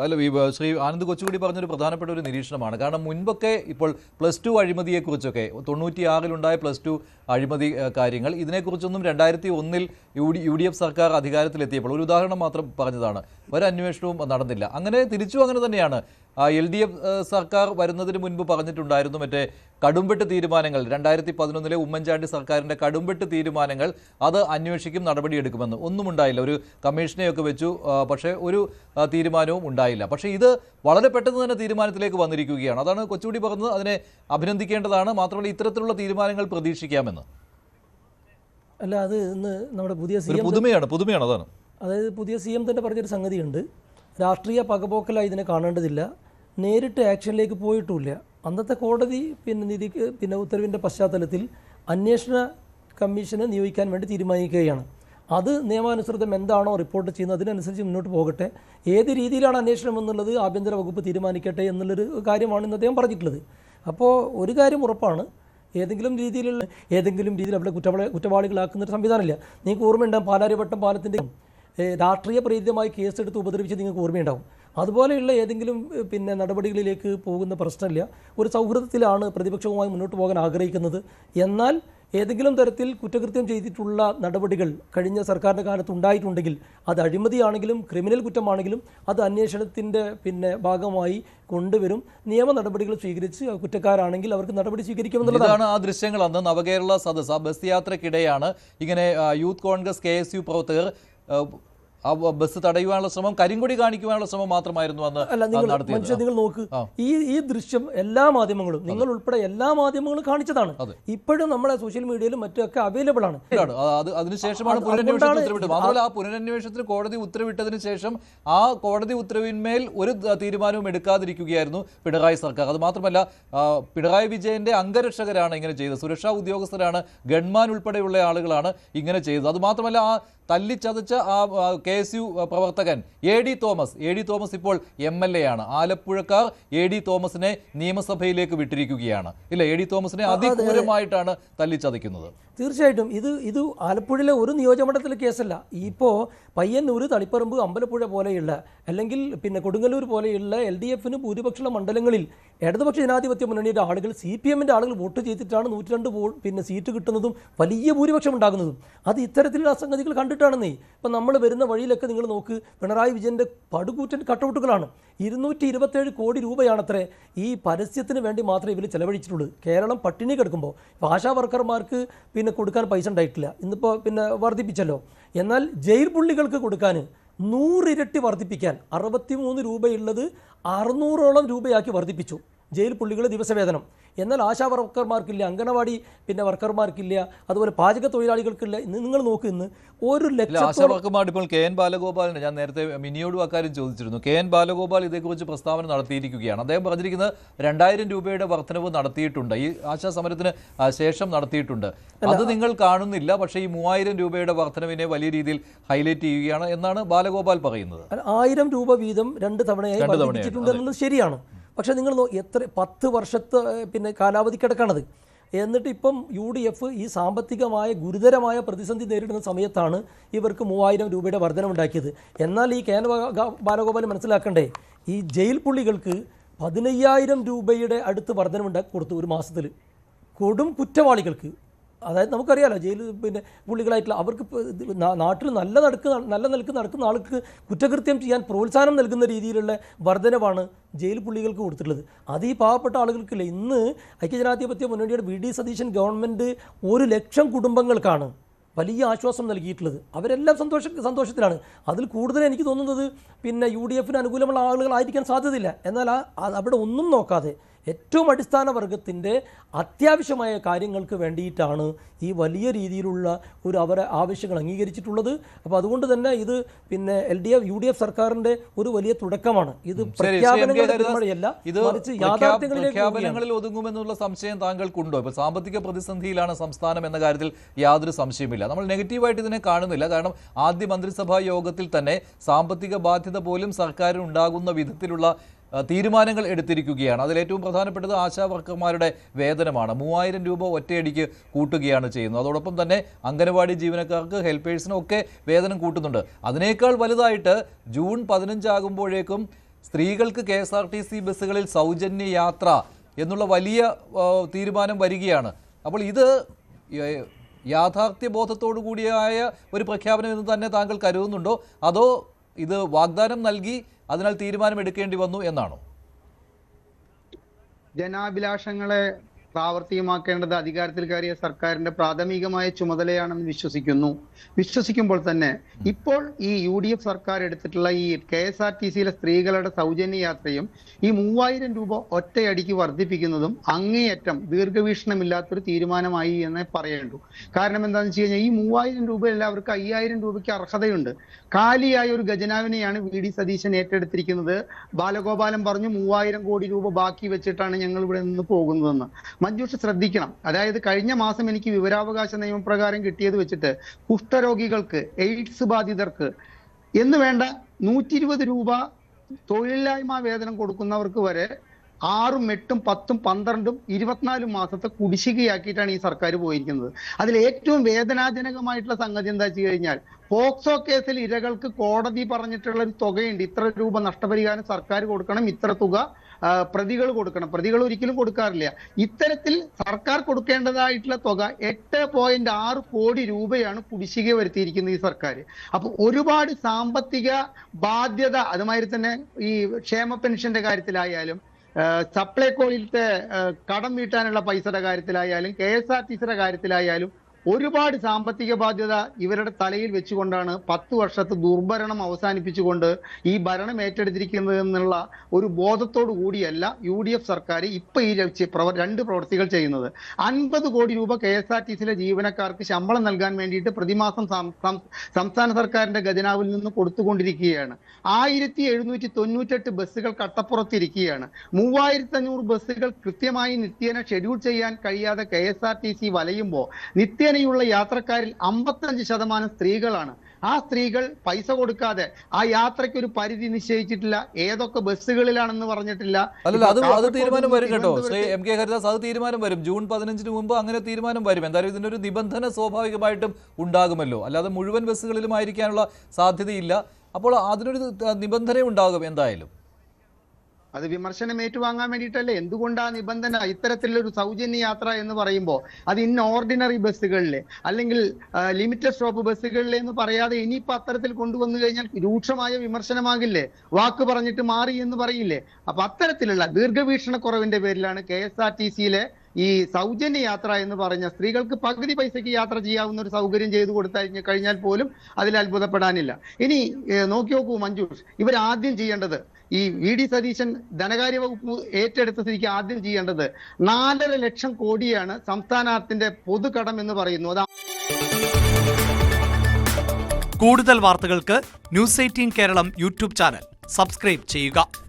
അല്ല, ശ്രീ ആനന്ദ് കൊച്ചുകൂടി പറഞ്ഞൊരു പ്രധാനപ്പെട്ട ഒരു നിരീക്ഷണമാണ്. കാരണം മുൻപൊക്കെ ഇപ്പോൾ +2 അഴിമതിയെക്കുറിച്ചൊക്കെ 96-ലുണ്ടായ +2 അഴിമതി കാര്യങ്ങൾ, ഇതിനെക്കുറിച്ചൊന്നും 2001-ൽ UDF സർക്കാർ അധികാരത്തിലെത്തിയപ്പോൾ ഒരു ഉദാഹരണം മാത്രം പറഞ്ഞതാണ്, ഒരു അന്വേഷണവും നടന്നില്ല. അങ്ങനെ തിരിച്ചു അങ്ങനെ തന്നെയാണ് LDF സർക്കാർ വരുന്നതിന് മുൻപ് പറഞ്ഞിട്ടുണ്ടായിരുന്നു. മറ്റേ കടുംവെട്ട് തീരുമാനങ്ങൾ 2011-ലെ ഉമ്മൻചാണ്ടി സർക്കാരിൻ്റെ കടുംവെട്ട് തീരുമാനങ്ങൾ അത് അന്വേഷിക്കും, നടപടിയെടുക്കുമെന്ന്. ഒന്നും ഉണ്ടായില്ല. ഒരു കമ്മീഷനെയൊക്കെ വെച്ചു, പക്ഷേ ഒരു തീരുമാനവും ഉണ്ടായില്ല. പക്ഷേ ഇത് വളരെ പെട്ടെന്ന് തന്നെ തീരുമാനത്തിലേക്ക് വന്നിരിക്കുകയാണ്. അതാണ് കൊച്ചുകൂടി പറഞ്ഞത്, അതിനെ അഭിനന്ദിക്കേണ്ടതാണ്. മാത്രമല്ല ഇത്തരത്തിലുള്ള തീരുമാനങ്ങൾ പ്രതീക്ഷിക്കാമെന്ന്. അല്ല, അത് ഇന്ന് നമ്മുടെ പുതുമയാണ് അതാണ്. അതായത് പുതിയ CM തന്നെ പറഞ്ഞൊരു സംഗതിയുണ്ട്. രാഷ്ട്രീയ പകപോക്കലായി ഇതിനെ കാണേണ്ടതില്ല, നേരിട്ട് ആക്ഷനിലേക്ക് പോയിട്ടുമില്ല. അന്നത്തെ കോടതി ഉത്തരവിൻ്റെ പശ്ചാത്തലത്തിൽ അന്വേഷണ കമ്മീഷനെ നിയോഗിക്കാൻ വേണ്ടി തീരുമാനിക്കുകയാണ്. അത് നിയമാനുസൃതം എന്താണോ റിപ്പോർട്ട് ചെയ്യുന്നത് അതിനനുസരിച്ച് മുന്നോട്ട് പോകട്ടെ. ഏത് രീതിയിലാണ് അന്വേഷണം എന്നുള്ളത് ആഭ്യന്തര വകുപ്പ് തീരുമാനിക്കട്ടെ എന്നുള്ളൊരു കാര്യമാണ് ഇന്ന് അദ്ദേഹം പറഞ്ഞിട്ടുള്ളത്. അപ്പോൾ ഒരു കാര്യം ഉറപ്പാണ്, ഏതെങ്കിലും രീതിയിൽ അവിടെ കുറ്റവാളികളാക്കുന്നൊരു സംവിധാനമില്ല. നിങ്ങൾക്ക് ഓർമ്മയുണ്ടാകും, പാലാരിവട്ടം പാലത്തിൻ്റെ രാഷ്ട്രീയ പ്രേരിതമായി കേസെടുത്ത് ഉപദ്രവിച്ച് നിങ്ങൾക്ക് ഓർമ്മയുണ്ടാകും. അതുപോലെയുള്ള ഏതെങ്കിലും നടപടികളിലേക്ക് പോകുന്ന പ്രശ്നമില്ല. ഒരു സൗഹൃദത്തിലാണ് പ്രതിപക്ഷവുമായി മുന്നോട്ട് പോകാൻ ആഗ്രഹിക്കുന്നത്. എന്നാൽ ഏതെങ്കിലും തരത്തിൽ കുറ്റകൃത്യം ചെയ്തിട്ടുള്ള നടപടികൾ കഴിഞ്ഞ സർക്കാരിൻ്റെ കാലത്ത് ഉണ്ടായിട്ടുണ്ടെങ്കിൽ അത് അഴിമതിയാണെങ്കിലും ക്രിമിനൽ കുറ്റമാണെങ്കിലും അത് അന്വേഷണത്തിൻ്റെ ഭാഗമായി കൊണ്ടുവരും. നിയമ നടപടികൾ സ്വീകരിച്ച് കുറ്റക്കാരാണെങ്കിൽ അവർക്ക് നടപടി സ്വീകരിക്കുമെന്നുള്ളതാണ് ആ ദൃശ്യങ്ങൾ. അന്ന് നവകേരള സദസ്സ് ബസ് യാത്രക്കിടെയാണ് ഇങ്ങനെ യൂത്ത് കോൺഗ്രസ് KSU പ്രവർത്തകർ ആ ബസ് തടയുവാനുള്ള ശ്രമം, കരിങ്കൊടി കാണിക്കുവാനുള്ള ശ്രമം മാത്രമായിരുന്നു അന്ന് നടത്തിയത്. നിങ്ങൾ നോക്ക്, ഈ ദൃശ്യം എല്ലാ മാധ്യമങ്ങളും, നിങ്ങൾ ഉൾപ്പെടെ എല്ലാ മാധ്യമങ്ങളും കാണിച്ചതാണ്. ഇപ്പോഴും നമ്മുടെ സോഷ്യൽ മീഡിയയിലും മറ്റൊക്കെ അവൈലബിൾ ആണ്. അതിനുശേഷമാണ് പുനരന്വേഷണത്തിന് ഉത്തരവിട്ടത്. മാത്രമല്ല ആ പുനരന്വേഷണത്തിന് കോടതി ഉത്തരവിട്ടതിന് ശേഷം ആ കോടതി ഉത്തരവിന്മേൽ ഒരു തീരുമാനവും എടുക്കാതിരിക്കുകയായിരുന്നു പിണറായി സർക്കാർ. അത് മാത്രമല്ല, പിണറായി വിജയന്റെ അംഗരക്ഷകരാണ് ഇങ്ങനെ ചെയ്തത്, സുരക്ഷാ ഉദ്യോഗസ്ഥരാണ്, ഗൺമാൻ ഉൾപ്പെടെയുള്ള ആളുകളാണ് ഇങ്ങനെ ചെയ്തത്. അത് മാത്രമല്ല, ആ തല്ലിച്ചതച്ച ആ KSU പ്രവർത്തകൻ AD തോമസ് ഇപ്പോൾ MLA ആണ്. ആലപ്പുഴക്കാർ AD തോമസിനെ നിയമസഭയിലേക്ക് വിട്ടിരിക്കുകയാണ്. ഇല്ല, AD തോമസിനെ അതിക്രൂരമായിട്ടാണ് തല്ലിച്ചതയ്ക്കുന്നത്. തീർച്ചയായിട്ടും ഇത് ആലപ്പുഴയിലെ ഒരു നിയോജകമണ്ഡലത്തിലെ കേസല്ല. ഇപ്പോൾ പയ്യന്നൂർ, തളിപ്പറമ്പ്, അമ്പലപ്പുഴ പോലെയുള്ള അല്ലെങ്കിൽ കൊടുങ്ങല്ലൂർ പോലെയുള്ള LDFന് ഭൂരിപക്ഷമുള്ള മണ്ഡലങ്ങളിൽ ഇടതുപക്ഷ ജനാധിപത്യ മുന്നണിയുടെ ആളുകൾ, CPMൻ്റെ ആളുകൾ വോട്ട് ചെയ്തിട്ടാണ് 102 സീറ്റ് കിട്ടുന്നതും വലിയ ഭൂരിപക്ഷം ഉണ്ടാകുന്നതും. അത് ഇത്തരത്തിലുള്ള സംഗതികൾ കണ്ടിട്ടാണെന്നേ. ഇപ്പം നമ്മൾ വരുന്ന വഴിയിലൊക്കെ നിങ്ങൾ നോക്ക്, പിണറായി വിജയൻ്റെ പടുകൂറ്റൻ കട്ടൗട്ടുകളാണ്. 227 കോടി രൂപയാണത്രേ ഈ പരസ്യത്തിന് വേണ്ടി മാത്രമേ ഇവർ ചെലവഴിച്ചിട്ടുള്ളൂ. കേരളം പട്ടിണി കിടക്കുമ്പോൾ ആശാ വർക്കർമാർക്ക് കൊടുക്കാൻ പൈസ ഉണ്ടായിട്ടില്ല. ഇന്നിപ്പോൾ വർദ്ധിപ്പിച്ചല്ലോ. എന്നാൽ ജയിൽ പുള്ളികൾക്ക് കൊടുക്കാൻ 100 ഇരട്ടി വർദ്ധിപ്പിക്കാൻ 63 രൂപയുള്ളത് 600ഓളം രൂപയാക്കി വർദ്ധിപ്പിച്ചു ജയിൽ പുള്ളികളുടെ ദിവസവേതനം. എന്നാൽ ആശാ വർക്കർമാർക്കില്ല, അംഗനവാടി വർക്കർമാർക്കില്ല, അതുപോലെ പാചക തൊഴിലാളികൾക്കില്ല. ഇന്ന് നിങ്ങൾ നോക്ക്, ഇന്ന് 1,00,000 ഇപ്പോൾ KN ബാലഗോപാലിന് ഞാൻ നേരത്തെ മിനിയോടും അക്കാര്യം ചോദിച്ചിരുന്നു. KN ബാലഗോപാൽ ഇതേക്കുറിച്ച് പ്രസ്താവന നടത്തിയിരിക്കുകയാണ്. അദ്ദേഹം പറഞ്ഞിരിക്കുന്നത് 2000 രൂപയുടെ വർധനവ് നടത്തിയിട്ടുണ്ട്, ഈ ആശാ സമരത്തിന് ശേഷം നടത്തിയിട്ടുണ്ട്. അത് നിങ്ങൾ കാണുന്നില്ല, പക്ഷേ ഈ 3000 രൂപയുടെ വർധനവിനെ വലിയ രീതിയിൽ ഹൈലൈറ്റ് ചെയ്യുകയാണ് എന്നാണ് ബാലഗോപാൽ പറയുന്നത്. 1000 രൂപ വീതം 2 തവണയായി വർദ്ധിപ്പിച്ചിട്ടുണ്ട് എന്നുള്ളത് ശരിയാണ്. പക്ഷേ നിങ്ങൾ 10 വർഷത്തെ കാലാവധി കിടക്കണത്. എന്നിട്ട് ഇപ്പം UDF ഈ സാമ്പത്തികമായ ഗുരുതരമായ പ്രതിസന്ധി നേരിടുന്ന സമയത്താണ് ഇവർക്ക് 3000 രൂപയുടെ വർധനമുണ്ടാക്കിയത്. എന്നാൽ ഈ KN ബാലഗോപാൽ മനസ്സിലാക്കണ്ടേ, ഈ ജയിൽ പുള്ളികൾക്ക് 15,000 രൂപയുടെ അടുത്ത് വർധനമുണ്ടാക്കി കൊടുത്തു ഒരു മാസത്തിൽ. കൊടും കുറ്റവാളികൾക്ക്, അതായത് നമുക്കറിയാലോ ജയിലിൽ പുള്ളികളായിട്ടുള്ള അവർക്ക് നാട്ടിൽ നല്ല നിലക്ക് നടക്കുന്ന ആൾക്ക് കുറ്റകൃത്യം ചെയ്യാൻ പ്രോത്സാഹനം നൽകുന്ന രീതിയിലുള്ള വർധനവാണ് ജയിൽ പുള്ളികൾക്ക് കൊടുത്തിട്ടുള്ളത്. അത് ഈ പാവപ്പെട്ട ആളുകൾക്കില്ല. ഇന്ന് ഐക്യജനാധിപത്യ മുന്നണിയുടെ VD സതീശൻ ഗവൺമെൻറ് 1,00,000 കുടുംബങ്ങൾക്കാണ് വലിയ ആശ്വാസം നൽകിയിട്ടുള്ളത്. അവരെല്ലാം സന്തോഷത്തിലാണ്. അതിൽ കൂടുതൽ എനിക്ക് തോന്നുന്നത് UDFന് അനുകൂലമുള്ള ആളുകളായിരിക്കാൻ സാധ്യതയില്ല. എന്നാൽ അവിടെ ഒന്നും നോക്കാതെ ഏറ്റവും അടിസ്ഥാന വർഗത്തിൻ്റെ അത്യാവശ്യമായ കാര്യങ്ങൾക്ക് വേണ്ടിയിട്ടാണ് ഈ വലിയ രീതിയിലുള്ള അവരെ ആവശ്യങ്ങൾ അംഗീകരിച്ചിട്ടുള്ളത്. അപ്പോൾ അതുകൊണ്ട് തന്നെ ഇത് UDF സർക്കാരിൻ്റെ ഒരു വലിയ തുടക്കമാണ്. ഇത് പ്രഖ്യാപനങ്ങളിൽ ഒതുങ്ങുമെന്നുള്ള സംശയം താങ്കൾക്കുണ്ടോ? ഇപ്പോൾ സാമ്പത്തിക പ്രതിസന്ധിയിലാണ് സംസ്ഥാനം എന്ന കാര്യത്തിൽ യാതൊരു സംശയമില്ല. നമ്മൾ നെഗറ്റീവായിട്ട് ഇതിനെ കാണുന്നില്ല. കാരണം ആദ്യ മന്ത്രിസഭാ യോഗത്തിൽ തന്നെ സാമ്പത്തിക ബാധ്യത പോലും സർക്കാരിന് ഉണ്ടാകുന്ന വിധത്തിലുള്ള തീരുമാനങ്ങൾ എടുത്തിരിക്കുകയാണ്. അതിലേറ്റവും പ്രധാനപ്പെട്ടത് ആശാ വർക്കർമാരുടെ വേതനമാണ്. 3000 രൂപ ഒറ്റയടിക്ക് കൂട്ടുകയാണ് ചെയ്യുന്നത്. അതോടൊപ്പം തന്നെ അംഗനവാടി ജീവനക്കാർക്ക്, ഹെൽപ്പേഴ്സിനും ഒക്കെ വേതനം കൂട്ടുന്നുണ്ട്. അതിനേക്കാൾ വലുതായിട്ട് ജൂൺ 15 ആകുമ്പോഴേക്കും സ്ത്രീകൾക്ക് KSRTC ബസ്സുകളിൽ സൗജന്യ യാത്ര എന്നുള്ള വലിയ തീരുമാനം വരികയാണ്. അപ്പോൾ ഇത് യാഥാർത്ഥ്യബോധത്തോടു കൂടിയായ ഒരു പ്രഖ്യാപനം എന്ന് തന്നെ താങ്കൾ കരുതുന്നുണ്ടോ, അതോ ഇത് വാഗ്ദാനം നൽകി അതിനാൽ തീരുമാനം എടുക്കേണ്ടി വന്നു എന്നാണോ? ജനാഭിലാഷങ്ങളെ പ്രാവർത്തികമാക്കേണ്ടത് അധികാരത്തിൽ കയറിയ സർക്കാരിന്റെ പ്രാഥമികമായ ചുമതലയാണെന്ന് വിശ്വസിക്കുമ്പോൾ തന്നെ ഇപ്പോൾ ഈ UDF സർക്കാർ എടുത്തിട്ടുള്ള ഈ KSRTCയിലെ സ്ത്രീകളുടെ സൗജന്യ യാത്രയും ഈ 3000 രൂപ ഒറ്റയടിക്ക് വർദ്ധിപ്പിക്കുന്നതും അങ്ങേയറ്റം ദീർഘവീക്ഷണമില്ലാത്തൊരു തീരുമാനമായി എന്നേ പറയേണ്ടു. കാരണം എന്താണെന്ന് വെച്ച് കഴിഞ്ഞാൽ ഈ 3000 രൂപ എല്ലാവർക്ക് 5000 രൂപയ്ക്ക് അർഹതയുണ്ട്. കാലിയായ ഒരു ഖജനാവിനെയാണ് VD സതീശൻ ഏറ്റെടുത്തിരിക്കുന്നത്. ബാലഗോപാലൻ പറഞ്ഞു 3000 കോടി രൂപ ബാക്കി വെച്ചിട്ടാണ് ഞങ്ങൾ ഇവിടെ നിന്ന് പോകുന്നതെന്ന്. മഞ്ജുഷ ശ്രദ്ധിക്കണം. അതായത് കഴിഞ്ഞ മാസം എനിക്ക് വിവരാവകാശ നിയമപ്രകാരം കിട്ടിയത് വെച്ചിട്ട് കുഷ്ഠരോഗികൾക്ക്, എയ്ഡ്സ് ബാധിതർക്ക് എന്ന് വേണ്ട 120 രൂപ തൊഴിലില്ലായ്മ വേതനം കൊടുക്കുന്നവർക്ക് വരെ 6ഉം 8ഉം 10ഉം 12ഉം 24 മാസത്തെ കുടിശ്ശികയാക്കിയിട്ടാണ് ഈ സർക്കാർ പോയിരിക്കുന്നത്. അതിൽ ഏറ്റവും വേദനാജനകമായിട്ടുള്ള സംഗതി എന്താ വെച്ച് കഴിഞ്ഞാൽ പോക്സോ കേസിൽ ഇരകൾക്ക് കോടതി പറഞ്ഞിട്ടുള്ള ഒരു തുകയുണ്ട്. ഇത്ര രൂപ നഷ്ടപരിഹാരം സർക്കാർ കൊടുക്കണം, ഇത്ര തുക പ്രതികൾ കൊടുക്കണം. പ്രതികൾ ഒരിക്കലും കൊടുക്കാറില്ല. ഇത്തരത്തിൽ സർക്കാർ കൊടുക്കേണ്ടതായിട്ടുള്ള തുക 8.6 കോടി രൂപയാണ് കുടിശ്ശിക വരുത്തിയിരിക്കുന്നത് ഈ സർക്കാർ. അപ്പൊ ഒരുപാട് സാമ്പത്തിക ബാധ്യത, അതുമാതിരി തന്നെ ഈ ക്ഷേമ പെൻഷന്റെ കാര്യത്തിലായാലും സപ്ലൈകോയിലത്തെ കടം വീട്ടാനുള്ള പൈസയുടെ കാര്യത്തിലായാലും KSRTCയുടെ കാര്യത്തിലായാലും ഒരുപാട് സാമ്പത്തിക ബാധ്യത ഇവരുടെ തലയിൽ വെച്ചുകൊണ്ടാണ് 10 വർഷത്തെ ദുർഭരണം അവസാനിപ്പിച്ചുകൊണ്ട് ഈ ഭരണം ഏറ്റെടുത്തിരിക്കുന്നത് എന്നുള്ള ഒരു ബോധത്തോടു കൂടിയല്ല UDF സർക്കാർ ഇപ്പൊ ഈ 2 പ്രവൃത്തികൾ ചെയ്യുന്നത്. 50 കോടി രൂപ KSRTCയിലെ ജീവനക്കാർക്ക് ശമ്പളം നൽകാൻ വേണ്ടിയിട്ട് പ്രതിമാസം സംസ്ഥാന സർക്കാരിന്റെ ഖജനാവിൽ നിന്ന് കൊടുത്തുകൊണ്ടിരിക്കുകയാണ്. 1798 ബസ്സുകൾ കട്ടപ്പുറത്തിരിക്കുകയാണ്. 3500 ബസ്സുകൾ കൃത്യമായി നിത്യേന ഷെഡ്യൂൾ ചെയ്യാൻ കഴിയാതെ KSRTC വലയുമ്പോൾ നിത്യേന യുള്ള യാത്രക്കാരിൽ 55% സ്ത്രീകളാണ്. ആ സ്ത്രീകൾ പൈസ കൊടുക്കാതെ ആ യാത്രയ്ക്ക് ഒരു പരിധി നിശ്ചയിച്ചിട്ടില്ല. ഏതൊക്കെ ബസ്സുകളിലാണെന്ന് പറഞ്ഞിട്ടില്ല. അത് തീരുമാനം വരും കേട്ടോ ശ്രീ MK ഹരിദാസ്, അത് തീരുമാനം വരും. ജൂൺ 15 മുമ്പ് അങ്ങനെ തീരുമാനം വരും. എന്തായാലും ഇതിനൊരു നിബന്ധന സ്വാഭാവികമായിട്ടും ഉണ്ടാകുമല്ലോ, അല്ലാതെ മുഴുവൻ ബസ്സുകളിലും ആയിരിക്കാനുള്ള സാധ്യതയില്ല. അപ്പോൾ അതിനൊരു നിബന്ധന ഉണ്ടാകും എന്തായാലും. അത് വിമർശനം ഏറ്റുവാങ്ങാൻ വേണ്ടിയിട്ടല്ലേ. എന്തുകൊണ്ടാ നിബന്ധന? ഇത്തരത്തിലൊരു സൗജന്യ യാത്ര എന്ന് പറയുമ്പോൾ അത് ഓർഡിനറി ബസ്സുകളിലെ അല്ലെങ്കിൽ ലിമിറ്റഡ് സ്റ്റോപ്പ് ബസ്സുകളിലെ എന്ന് പറയാതെ ഇനിയിപ്പോ അത്തരത്തിൽ കൊണ്ടുവന്നു കഴിഞ്ഞാൽ രൂക്ഷമായ വിമർശനമാകില്ലേ? വാക്ക് പറഞ്ഞിട്ട് മാറി എന്ന് പറയില്ലേ? അപ്പൊ അത്തരത്തിലുള്ള ദീർഘവീക്ഷണക്കുറവിന്റെ പേരിലാണ് KSRTCയിലെ ഈ സൗജന്യ യാത്ര എന്ന് പറഞ്ഞ സ്ത്രീകൾക്ക് പകുതി പൈസയ്ക്ക് യാത്ര ചെയ്യാവുന്ന ഒരു സൗകര്യം ചെയ്തു കൊടുത്തു കഴിഞ്ഞാൽ പോലും അതിൽ അത്ഭുതപ്പെടാനില്ല. ഇനി നോക്കൂ മഞ്ജുഷ്, ഇവരാദ്യം ചെയ്യേണ്ടത്, ഈ VD സതീശൻ ധനകാര്യ വകുപ്പ് ഏറ്റെടുത്ത സ്ഥിതിക്ക് ആദ്യം ചെയ്യേണ്ടത് 4.5 ലക്ഷം കോടിയാണ് സംസ്ഥാനത്തിന്റെ പൊതുകടം എന്ന് പറയുന്നു. കൂടുതൽ വാർത്തകൾക്ക് News 18 Keralam YouTube channel subscribe ചെയ്യുക.